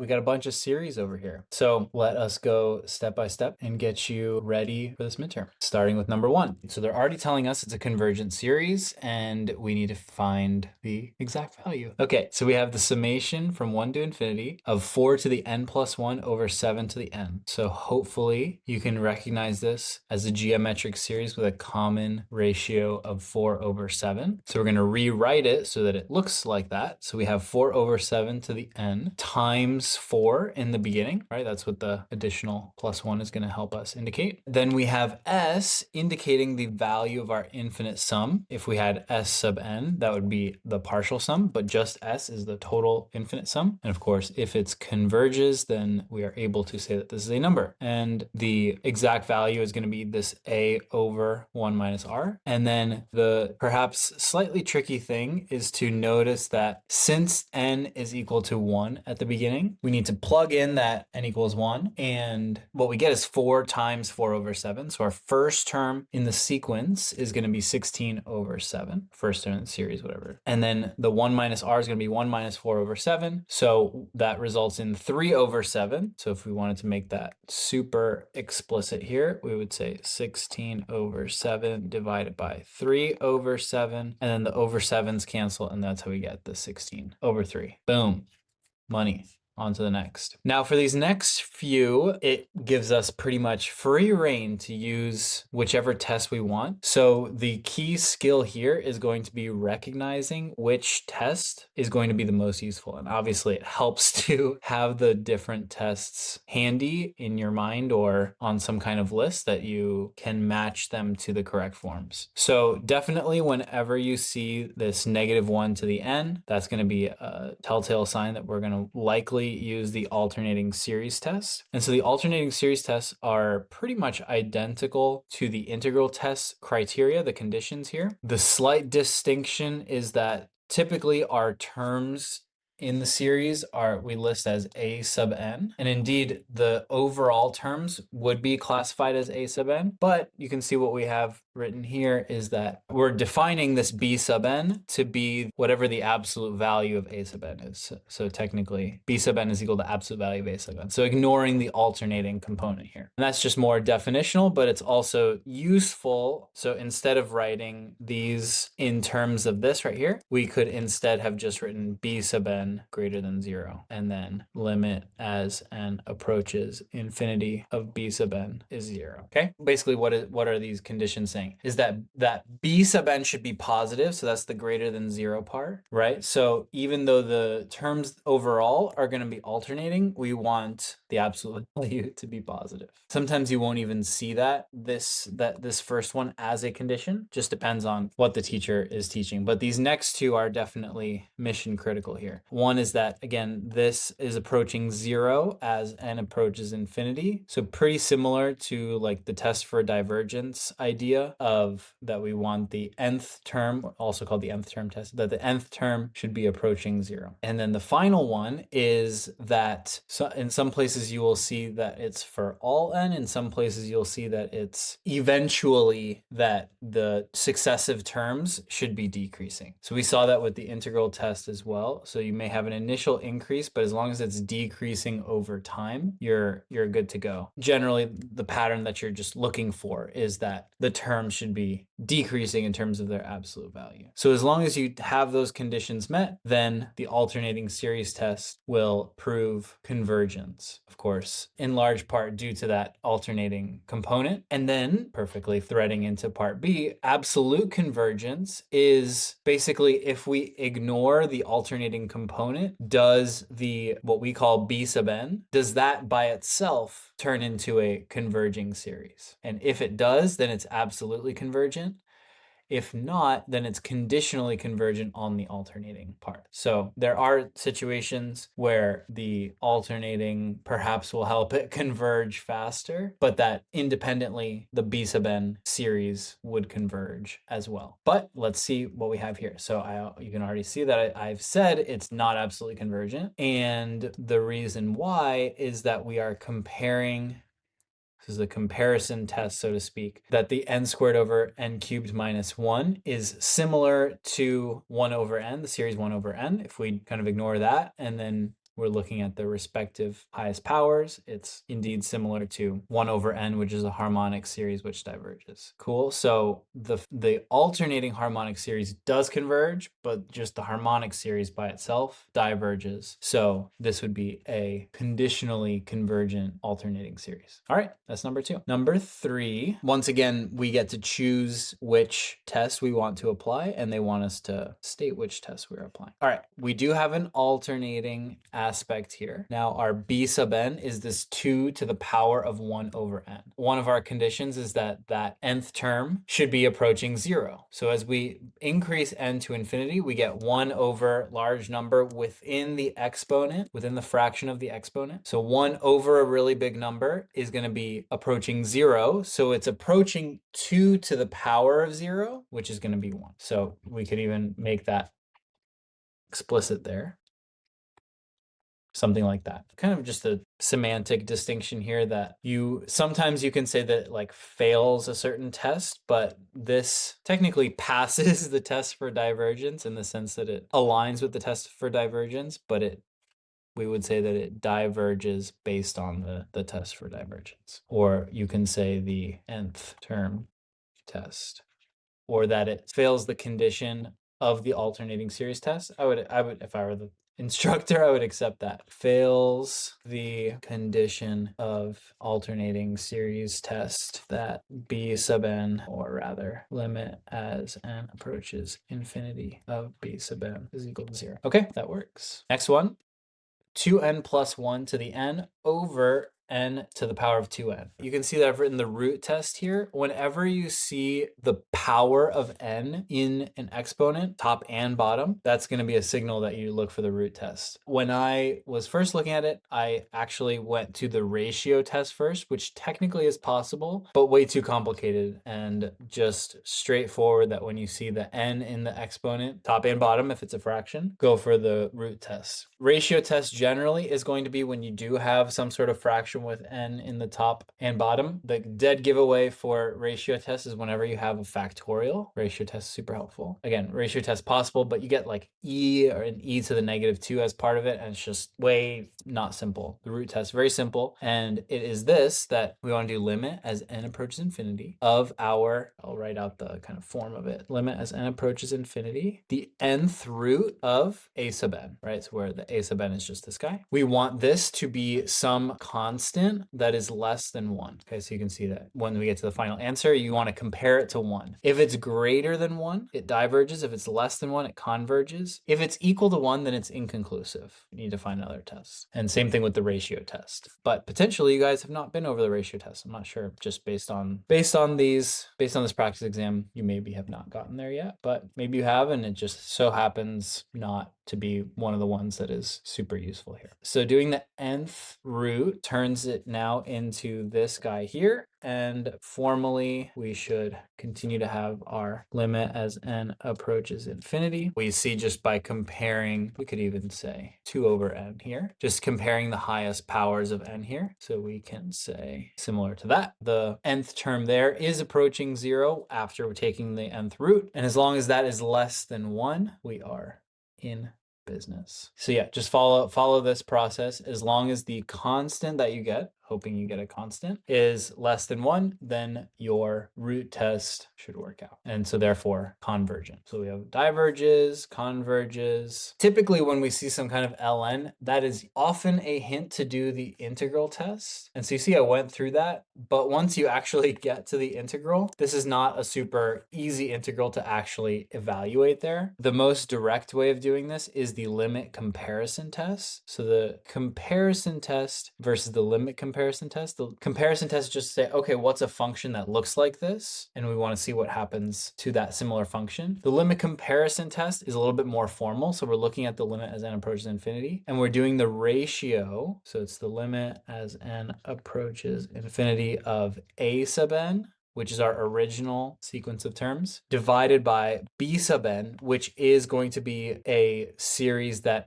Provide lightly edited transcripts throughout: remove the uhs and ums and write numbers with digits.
we got a bunch of series over here. So let us go step by step and get you ready for this midterm, starting with number 1. So they're already telling us it's a convergent series and we need to find the exact value. Okay, so we have the summation from 1 to infinity of 4 to the n plus 1 over 7 to the n. So hopefully you can recognize this as a geometric series with a common ratio of 4 over 7. So we're going to rewrite it so that it looks like that. So we have 4 over 7 to the n times 4 in the beginning, right? That's what the additional plus 1 is going to help us indicate. Then we have s indicating the value of our infinite sum. If we had s sub n, that would be the partial sum, but just s is the total infinite sum. And of course, if it converges, then we are able to say that this is a number. And the exact value is going to be this a over 1 minus r. And then the perhaps slightly tricky thing is to notice that since n is equal to 1 at the beginning, we need to plug in that n equals 1. And what we get is 4 times 4 over 7. So our first term in the sequence is going to be 16 over 7. First term in the series, whatever. And then the 1 minus r is going to be 1 minus 4 over 7. So that results in 3 over 7. So if we wanted to make that super explicit here, we would say 16 over 7 divided by 3 over 7. And then the over 7s cancel, and that's how we get the 16 over 3. Boom. Money. On to the next. Now for these next few, it gives us pretty much free reign to use whichever test we want. So the key skill here is going to be recognizing which test is going to be the most useful. And obviously it helps to have the different tests handy in your mind or on some kind of list that you can match them to the correct forms. So definitely whenever you see this -1 to the n, that's going to be a telltale sign that we're going to likely use the alternating series test. And so the alternating series tests are pretty much identical to the integral test criteria, the conditions here. The slight distinction is that typically our terms in the series we list as a sub n, and indeed the overall terms would be classified as a sub n, but you can see what we have written here is that we're defining this b sub n to be whatever the absolute value of a sub n is. So technically b sub n is equal to absolute value of a sub n. So ignoring the alternating component here. And that's just more definitional, but it's also useful. So instead of writing these in terms of this right here, we could instead have just written b sub n greater than 0, and then limit as n approaches infinity of b sub n is 0. Okay, basically what are these conditions saying is that b sub n should be positive, so that's the greater than 0 part, right? So even though the terms overall are going to be alternating, we want the absolute value to be positive. Sometimes you won't even see this first one as a condition, just depends on what the teacher is teaching. But these next two are definitely mission critical here. One is that, again, this is approaching 0 as n approaches infinity. So pretty similar to like the test for divergence idea of that we want the nth term, also called the nth term test, that the nth term should be approaching 0. And then the final one is that in some places you will see that it's for all n. In some places you'll see that it's eventually that the successive terms should be decreasing. So we saw that with the integral test as well. So you may have an initial increase, but as long as it's decreasing over time, you're good to go. Generally, the pattern that you're just looking for is that the term should be decreasing in terms of their absolute value. So as long as you have those conditions met, then the alternating series test will prove convergence, of course, in large part due to that alternating component. And then, perfectly threading into part B, absolute convergence is basically if we ignore the alternating component, does what we call b sub n, does that by itself turn into a converging series? And if it does, then it's absolutely convergent. If not, then it's conditionally convergent on the alternating part. So there are situations where the alternating perhaps will help it converge faster, but that independently the b sub n series would converge as well. But let's see what we have here. So you can already see that I've said it's not absolutely convergent. And the reason why is that we are comparing, this is a comparison test, so to speak, that the n squared over n cubed minus 1 is similar to 1 over n, the series 1 over n. If we kind of ignore that, and then we're looking at the respective highest powers, it's indeed similar to 1 over n, which is a harmonic series which diverges. Cool. So the alternating harmonic series does converge, but just the harmonic series by itself diverges. So this would be a conditionally convergent alternating series. All right, that's number 2. Number 3, once again, we get to choose which test we want to apply, and they want us to state which test we're applying. All right, we do have an alternating aspect here. Now our b sub n is this 2 to the power of 1 over n. One of our conditions is that that nth term should be approaching 0. So as we increase n to infinity, we get 1 over large number within the exponent, within the fraction of the exponent. So 1 over a really big number is going to be approaching 0. So it's approaching 2 to the power of 0, which is going to be 1. So we could even make that explicit there. Something like that. Kind of just a semantic distinction here that sometimes you can say that it like fails a certain test, but this technically passes the test for divergence in the sense that it aligns with the test for divergence, but we would say that it diverges based on the test for divergence. Or you can say the nth term test, or that it fails the condition of the alternating series test. I would, if I were the instructor, I would accept that. Fails the condition of alternating series test that b sub n, or rather limit as n approaches infinity of b sub n is equal to 0. Okay, that works. Next one, 2n plus 1 to the n over n to the power of 2n. You can see that I've written the root test here. Whenever you see the power of n in an exponent, top and bottom, that's going to be a signal that you look for the root test. When I was first looking at it, I actually went to the ratio test first, which technically is possible, but way too complicated and just straightforward that when you see the n in the exponent, top and bottom, if it's a fraction, go for the root test. Ratio test generally is going to be when you do have some sort of fraction with n in the top and bottom. The dead giveaway for ratio test is whenever you have a factorial. Ratio test is super helpful. Again, ratio test possible, but you get like e or an e to the negative 2 as part of it, and it's just way not simple. The root test, very simple, and it is this that we want to do limit as n approaches infinity of our, I'll write out the kind of form of it, limit as n approaches infinity, the nth root of a sub n, right? So where the a sub n is just this guy. We want this to be some constant that is less than 1. Okay, so you can see that when we get to the final answer, you want to compare it to 1. If it's greater than 1, it diverges. If it's less than 1, it converges. If it's equal to 1, then it's inconclusive. You need to find another test. And same thing with the ratio test. But potentially you guys have not been over the ratio test. I'm not sure, just based on this practice exam, you maybe have not gotten there yet, but maybe you have, and it just so happens not to be one of the ones that is super useful here. So doing the nth root turns it now into this guy here, and formally we should continue to have our limit as n approaches infinity. We see just by comparing, we could even say 2 over n here, just comparing the highest powers of n here. So we can say similar to that, the nth term there is approaching 0 after we're taking the nth root, and as long as that is less than 1, we are in business. So yeah, just follow this process. As long as the constant that you get, hoping you get a constant, is less than 1, then your root test should work out. And so therefore convergent. So we have diverges, converges. Typically when we see some kind of ln, that is often a hint to do the integral test. And so you see I went through that, but once you actually get to the integral, this is not a super easy integral to actually evaluate there. The most direct way of doing this is the limit comparison test. So the comparison test versus the limit comparison test. The comparison test is just say, okay, what's a function that looks like this? And we want to see what happens to that similar function. The limit comparison test is a little bit more formal. So we're looking at the limit as n approaches infinity, and we're doing the ratio. So it's the limit as n approaches infinity of a sub n which is our original sequence of terms, divided by b sub n, which is going to be a series that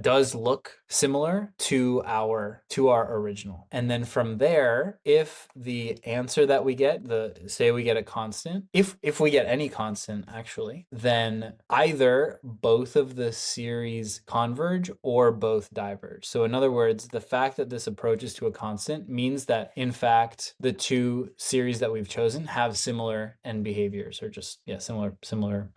does look similar to our original. And then from there, if the answer that we get, say we get a constant, if we get any constant actually, then either both of the series converge or both diverge. So in other words, the fact that this approaches to a constant means that in fact the two series that we've chosen have similar end behaviors, or just similar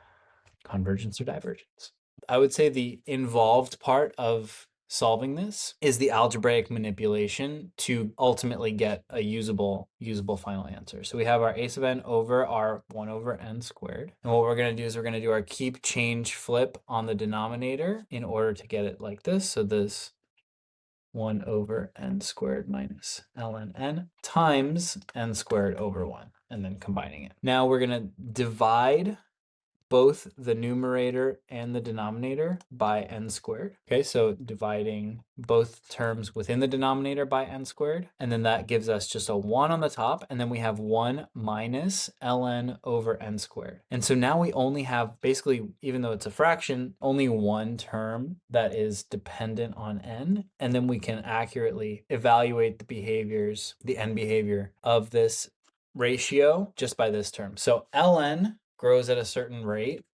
convergence or divergence. I would say the involved part of solving this is the algebraic manipulation to ultimately get a usable final answer. So we have our a sub n over our 1 over n squared. And what we're going to do is we're going to do our keep change flip on the denominator in order to get it like this. So this 1 over n squared minus ln n times n squared over 1, and then combining it. Now we're going to divide both the numerator and the denominator by n squared. Okay, so dividing both terms within the denominator by n squared, and then that gives us just a 1 on the top, and then we have 1 minus ln over n squared. And so now we only have, basically, even though it's a fraction, only one term that is dependent on n, and then we can accurately evaluate the end behavior of this ratio just by this term. So ln grows at a certain rate.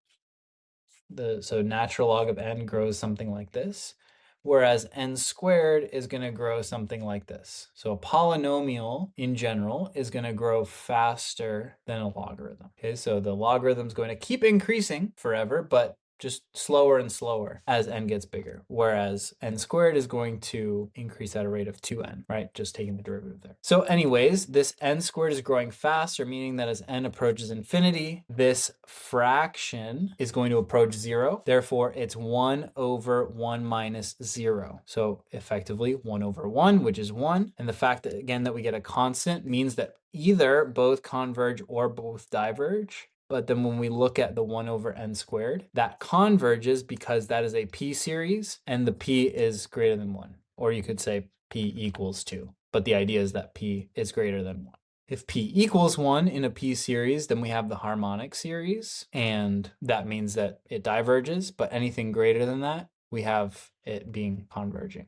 So natural log of n grows something like this, whereas n squared is going to grow something like this. So a polynomial in general is going to grow faster than a logarithm. Okay, so the logarithm is going to keep increasing forever, but just slower and slower as n gets bigger, whereas n squared is going to increase at a rate of 2n, right? Just taking the derivative there. So anyways, this n squared is growing faster, meaning that as n approaches infinity, this fraction is going to approach 0. Therefore, it's 1 over 1 minus 0. So effectively 1 over 1, which is 1. And the fact that, again, that we get a constant means that either both converge or both diverge. But then when we look at the 1 over n squared, that converges because that is a p series and the p is greater than 1. Or you could say p equals 2. But the idea is that p is greater than 1. If p equals 1 in a p series, then we have the harmonic series, and that means that it diverges. But anything greater than that, we have it being converging.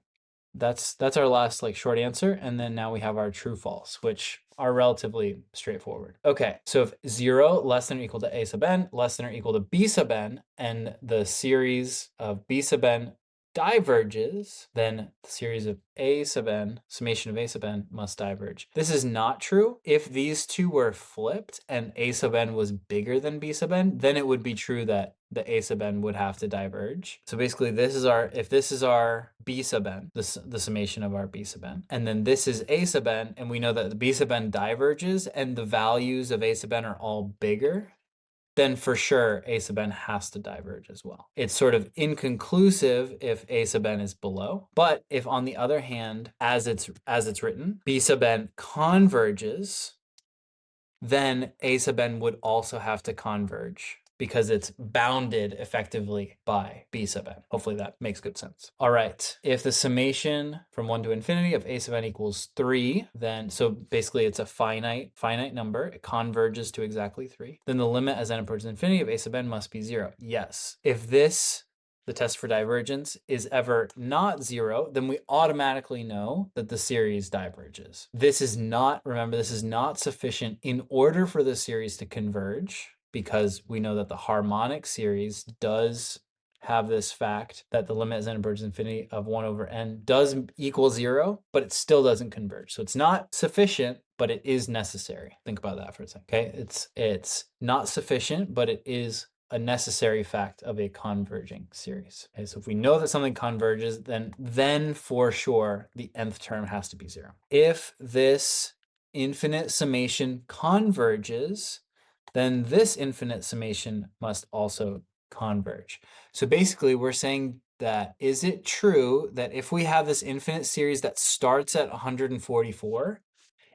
That's our last short answer. And then now we have our true false, which are relatively straightforward. Okay, so if 0 less than or equal to a sub n less than or equal to b sub n, and the series of b sub n diverges, then the series of a sub n, summation of a sub n, must diverge. This is not true. If these two were flipped and a sub n was bigger than b sub n, then it would be true that the a sub n would have to diverge. So basically if this is our b sub n, the summation of our b sub n, and then this is a sub n, and we know that the b sub n diverges and the values of a sub n are all bigger, then for sure a sub n has to diverge as well. It's sort of inconclusive if a sub n is below, but if on the other hand, as it's written, b sub n converges, then a sub n would also have to converge because it's bounded effectively by b sub n. Hopefully that makes good sense. All right, if the summation from 1 to infinity of a sub n equals 3, then, so basically it's a finite number, it converges to exactly 3, then the limit as n approaches infinity of a sub n must be 0. Yes. If the test for divergence is ever not 0, then we automatically know that the series diverges. Remember, this is not sufficient in order for the series to converge, because we know that the harmonic series does have this fact that the limit as n approaches infinity of 1 over n does equal 0, but it still doesn't converge. So it's not sufficient, but it is necessary. Think about that for a second. Okay, it's not sufficient, but it is a necessary fact of a converging series. Okay, so if we know that something converges, then for sure the nth term has to be 0. If this infinite summation converges, then this infinite summation must also converge. So basically we're saying that, is it true that if we have this infinite series that starts at 144,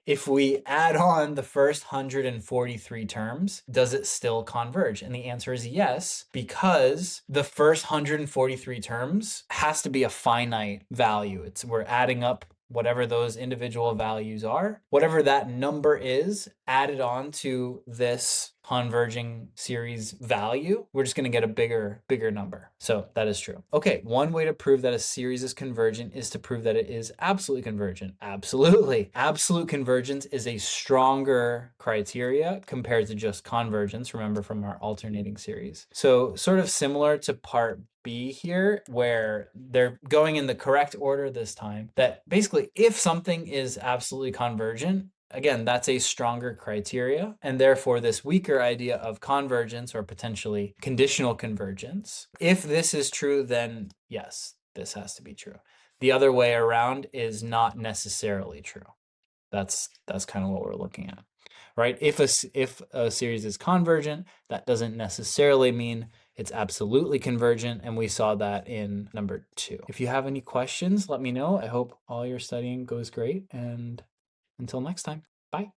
if we add on the first 143 terms, does it still converge? And the answer is yes, because the first 143 terms has to be a finite value. We're adding up whatever those individual values are, whatever that number is added on to this converging series value, we're just going to get a bigger number. So that is true. Okay, one way to prove that a series is convergent is to prove that it is absolutely convergent. Absolutely. Absolute convergence is a stronger criteria compared to just convergence, remember from our alternating series. So sort of similar to part B here, where they're going in the correct order this time, that basically if something is absolutely convergent, again, that's a stronger criteria, and therefore this weaker idea of convergence or potentially conditional convergence. If this is true, then yes, this has to be true. The other way around is not necessarily true. That's kind of what we're looking at, right? If a series is convergent, that doesn't necessarily mean it's absolutely convergent, and we saw that in number 2. If you have any questions, let me know. I hope all your studying goes great, and until next time.